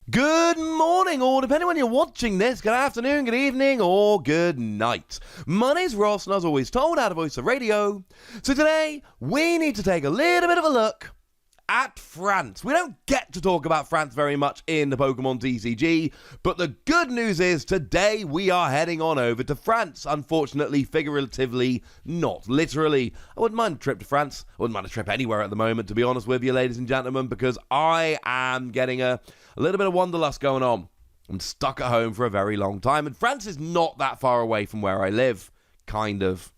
Good morning, or depending when you're watching this, good afternoon, good evening, or good night. My name's Ross, and as always told, out of voice of radio. So today, we need to take a little bit of a look at France. We don't get to talk about France very much in the Pokémon TCG, but the good news is today we are heading on over to France. Unfortunately, figuratively, not literally. I wouldn't mind a trip to France. I wouldn't mind a trip anywhere at the moment, to be honest with you, ladies and gentlemen, because I am getting a little bit of wanderlust going on. I'm stuck at home for a very long time, and France is not that far away from where I live. Kind of.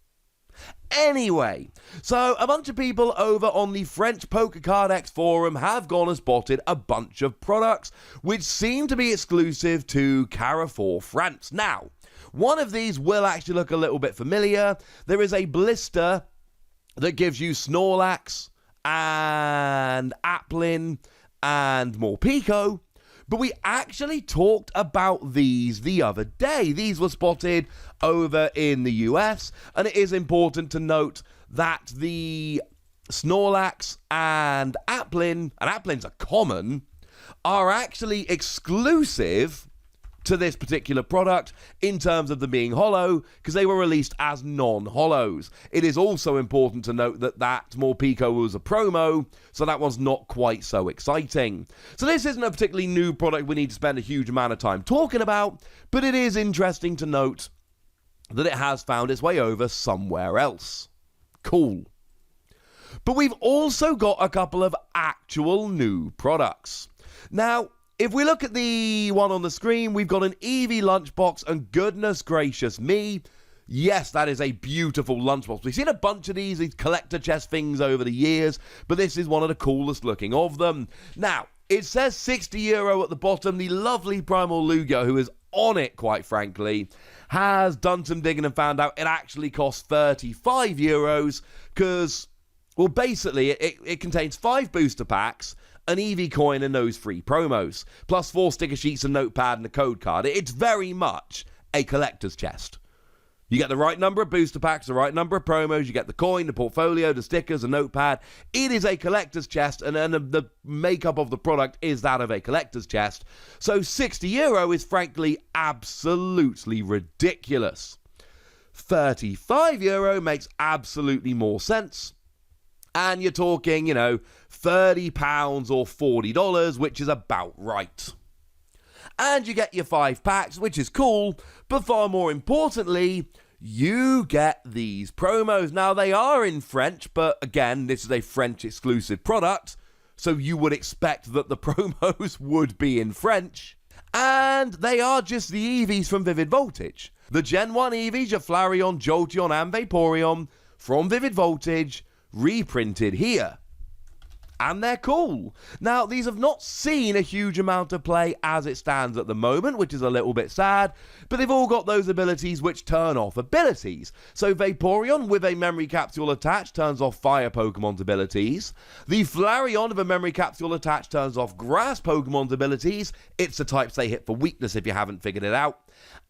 Anyway, so a bunch of people over on the French Poker Card X forum have gone and spotted a bunch of products which seem to be exclusive to Carrefour France. Now, one of these will actually look a little bit familiar. There is a blister that gives you Snorlax and Applin and Morpeko. But we actually talked about these the other day. These were spotted over in the US, and it is important to note that the Snorlax and Applin's a common, are actually exclusive to this particular product in terms of them being hollow, because they were released as non-hollows. It is also important to note that Morpeko was a promo, so that was not quite so exciting. So this isn't a particularly new product we need to spend a huge amount of time talking about, but it is interesting to note that it has found its way over somewhere else. Cool. But we've also got a couple of actual new products. Now, if we look at the one on the screen, we've got an Eevee lunchbox, and goodness gracious me, yes, that is a beautiful lunchbox. We've seen a bunch of these collector chest things over the years, but this is one of the coolest looking of them. Now, it says €60 at the bottom. The lovely Primal Lugia, who is on it, quite frankly, has done some digging and found out it actually costs €35 because, well, basically, it contains 5 booster packs, an Eevee coin, and those 3 promos, plus 4 sticker sheets, a notepad, and a code card. It's very much a collector's chest. You get the right number of booster packs, the right number of promos, you get the coin, the portfolio, the stickers, a notepad. It is a collector's chest, and then the makeup of the product is that of a collector's chest. So €60 is frankly absolutely ridiculous. €35 makes absolutely more sense. And you're talking, £30 or $40, which is about right. And you get your 5 packs, which is cool, but far more importantly, you get these promos. Now, they are in French, but again, this is a French exclusive product, so you would expect that the promos would be in French. And they are just the Eevees from Vivid Voltage. The Gen 1 Eevees, your Flareon, Jolteon, and Vaporeon from Vivid Voltage, reprinted here. And they're cool. Now, these have not seen a huge amount of play as it stands at the moment, which is a little bit sad, but they've all got those abilities which turn off abilities. So Vaporeon with a memory capsule attached turns off fire Pokemon's abilities. The Flareon with a memory capsule attached turns off grass Pokemon's abilities. It's the types they hit for weakness if you haven't figured it out.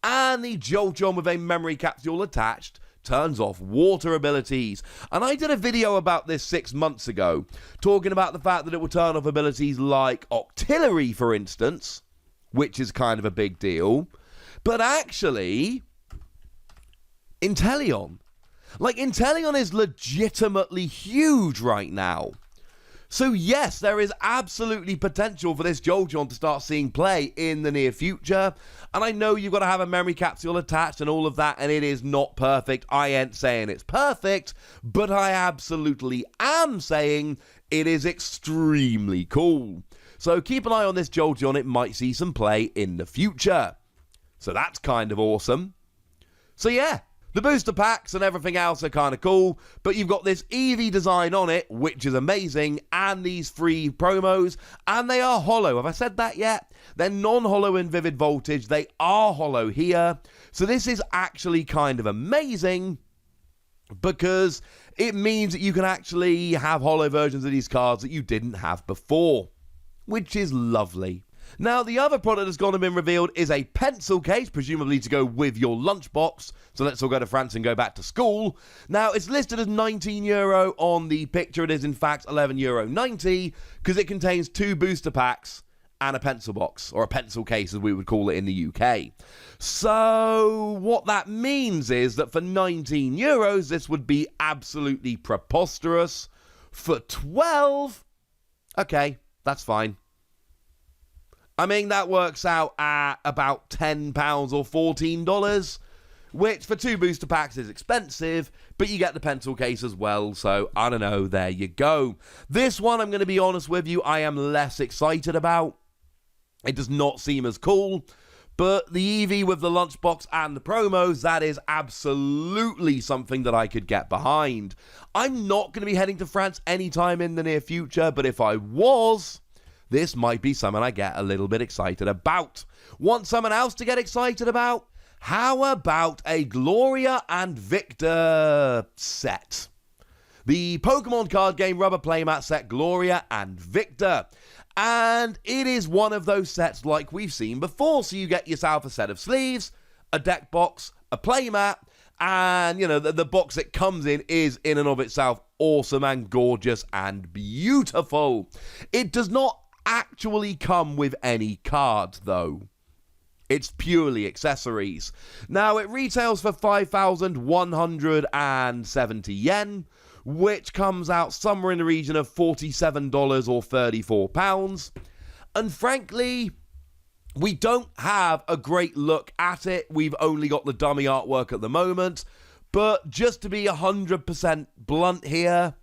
And the Jolteon with a memory capsule attached turns off water abilities. And I did a video about this 6 months ago, talking about the fact that it will turn off abilities like Octillery, for instance, which is kind of a big deal. But actually, Inteleon. Inteleon is legitimately huge right now. So yes, there is absolutely potential for this Jolteon to start seeing play in the near future. And I know you've got to have a memory capsule attached and all of that, and it is not perfect. I ain't saying it's perfect, but I absolutely am saying it is extremely cool. So keep an eye on this Jolteon. It might see some play in the future. So that's kind of awesome. So yeah. The booster packs and everything else are kind of cool, but you've got this Eevee design on it, which is amazing, and these 3 promos, and they are hollow. Have I said that yet? They're non-hollow in Vivid Voltage. They are hollow here. So this is actually kind of amazing because it means that you can actually have hollow versions of these cards that you didn't have before, which is lovely. Now, the other product that's gone and been revealed is a pencil case, presumably to go with your lunchbox. So let's all go to France and go back to school. Now, it's listed as €19 on the picture. It is, in fact, €11.90 because it contains 2 booster packs and a pencil box, or a pencil case as we would call it in the UK. So what that means is that for €19, this would be absolutely preposterous. For 12, okay, that's fine. I mean, that works out at about £10 or $14, which for 2 booster packs is expensive, but you get the pencil case as well, so I don't know, there you go. This one, I'm going to be honest with you, I am less excited about. It does not seem as cool, but the Eevee with the lunchbox and the promos, that is absolutely something that I could get behind. I'm not going to be heading to France anytime in the near future, but if I was, this might be something I get a little bit excited about. Want someone else to get excited about? How about a Gloria and Victor set? The Pokemon card game rubber playmat set Gloria and Victor. And it is one of those sets like we've seen before. So you get yourself a set of sleeves, a deck box, a playmat, and, you know, the box it comes in is in and of itself awesome and gorgeous and beautiful. It does not actually come with any cards, though. It's purely accessories. Now, it retails for 5,170 yen, which comes out somewhere in the region of $47 or £34. And frankly, we don't have a great look at it. We've only got the dummy artwork at the moment. But just to be 100% blunt here,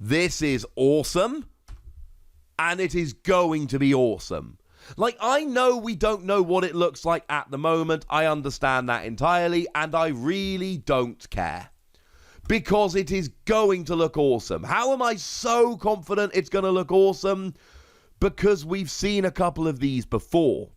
this is awesome. And it is going to be awesome. Like, I know we don't know what it looks like at the moment. I understand that entirely, and I really don't care. Because it is going to look awesome. How am I so confident it's going to look awesome? Because we've seen a couple of these before.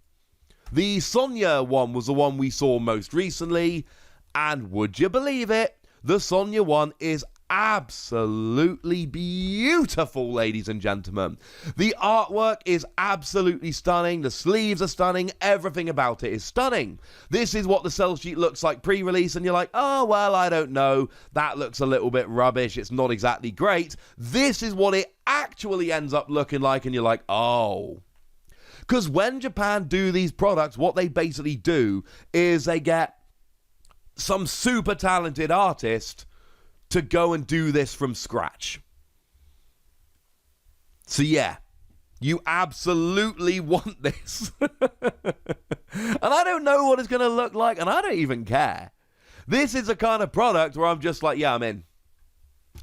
The Sonya one was the one we saw most recently, and would you believe it? The Sonya one is absolutely beautiful, ladies and gentlemen. The artwork is absolutely stunning. The sleeves are stunning. Everything about it is stunning. This is what the sell sheet looks like pre-release, and you're like, oh, well, I don't know. That looks a little bit rubbish. It's not exactly great. This is what it actually ends up looking like, and you're like, oh. Because when Japan do these products, what they basically do is they get some super talented artist to go and do this from scratch. So yeah, you absolutely want this. And I don't know what it's going to look like, and I don't even care. This is a kind of product where I'm just like, yeah, I'm in.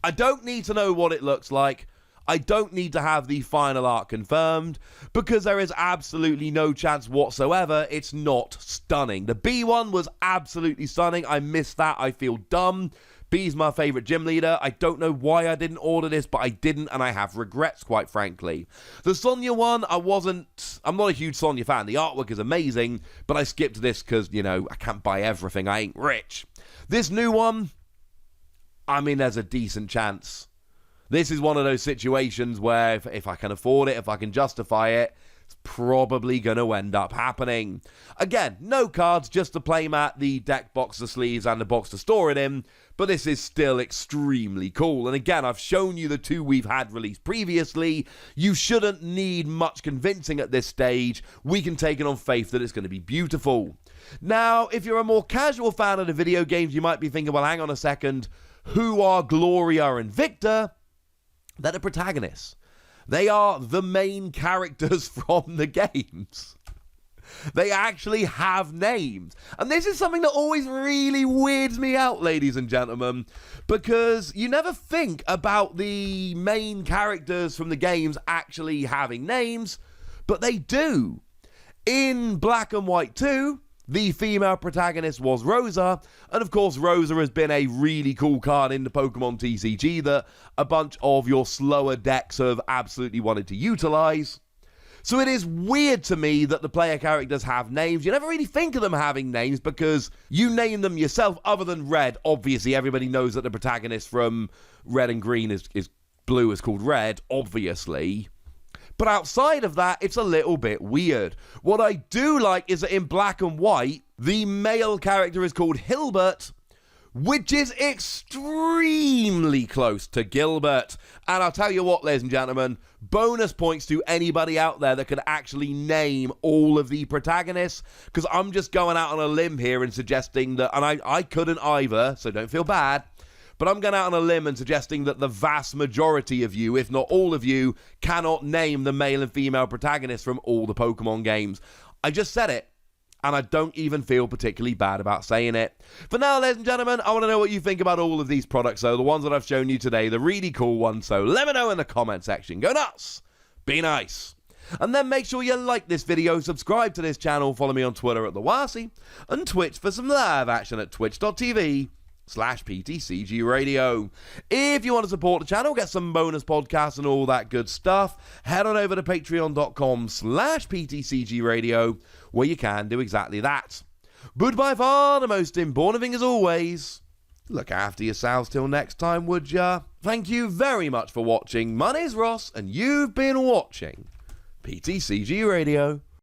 I don't need to know what it looks like. I don't need to have the final art confirmed, because there is absolutely no chance whatsoever it's not stunning. The B one was absolutely stunning. I missed that. I feel dumb. B's my favorite gym leader. I don't know why I didn't order this, but I didn't, and I have regrets, quite frankly. The Sonya one, I'm not a huge Sonya fan. The artwork is amazing, but I skipped this because, you know, I can't buy everything. I ain't rich. This new one, I mean, there's a decent chance. This is one of those situations where if I can afford it, if I can justify it, it's probably going to end up happening. Again, no cards, just the playmat, the deck box, the sleeves, and the box to store it in. But this is still extremely cool. And again, I've shown you the two we've had released previously. You shouldn't need much convincing at this stage. We can take it on faith that it's going to be beautiful. Now, if you're a more casual fan of the video games, you might be thinking, well, hang on a second. Who are Gloria and Victor? They're the protagonists. They are the main characters from the games. They actually have names. And this is something that always really weirds me out, ladies and gentlemen, because you never think about the main characters from the games actually having names, but they do. In Black and White 2, the female protagonist was Rosa, and of course Rosa has been a really cool card in the Pokemon TCG that a bunch of your slower decks have absolutely wanted to utilize. So it is weird to me that the player characters have names. You never really think of them having names because you name them yourself, other than Red. Obviously, everybody knows that the protagonist from Red and Green is Blue is called Red, obviously. But outside of that, it's a little bit weird. What I do like is that in Black and White, the male character is called Hilbert, which is extremely close to Gilbert. And I'll tell you what, ladies and gentlemen, bonus points to anybody out there that could actually name all of the protagonists, because I'm just going out on a limb here and suggesting that, and I couldn't either, so don't feel bad, but I'm going out on a limb and suggesting that the vast majority of you, if not all of you, cannot name the male and female protagonists from all the Pokemon games. I just said it, and I don't even feel particularly bad about saying it. For now, ladies and gentlemen, I want to know what you think about all of these products, though, the ones that I've shown you today, the really cool ones, so let me know in the comment section. Go nuts! Be nice! And then make sure you like this video, subscribe to this channel, follow me on Twitter at TheWasi, and Twitch for some live action at twitch.tv/PTCG Radio. If you want to support the channel, get some bonus podcasts and all that good stuff, head on over to patreon.com/PTCG Radio, where you can do exactly that. But by far the most important thing, as always, look after yourselves till next time, would ya? Thank you very much for watching. My name's Ross, and you've been watching PTCG Radio.